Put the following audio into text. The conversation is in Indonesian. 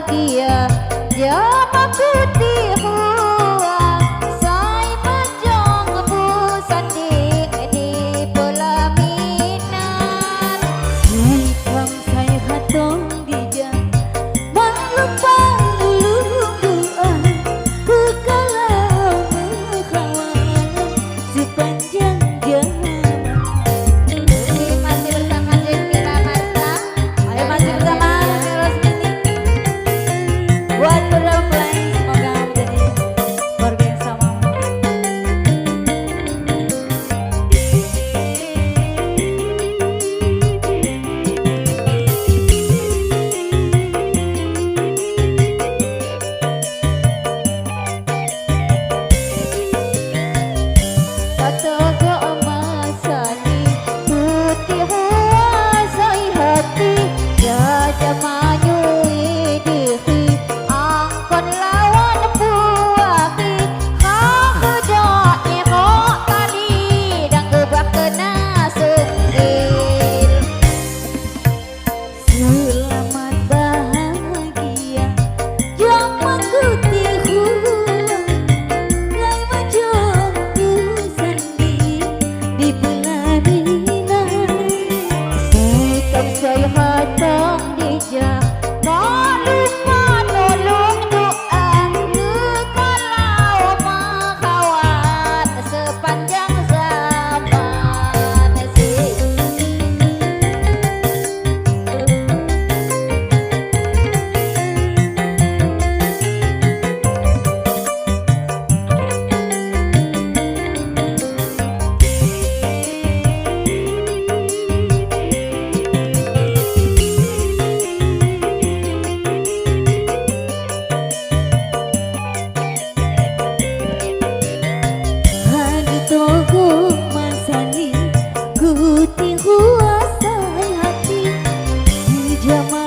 bahagia Jama putih huang Sai majong busan di pelaminan Sikang sai hatong dijang Manglupang luluan Kukalau mengkawan Sepanjang jalan Masih bersama Jemila Marta. Ayo masih bersama Rosmini. Buat berdoa semoga menjadi keluarga yang sama. Kataga emasani putih huasai hati Jaja manyui diri angkon lawan buahi Kakedak nyekok tali dan gebak kena senggil Selamat bahagia Jama putih huang Lai majong busan di pelaminan Sikap saya hatang dijak Tak lupa nolong doa Kalau mengkawat sepanjang zaman Hadi togo masani Guti huasai hati Jama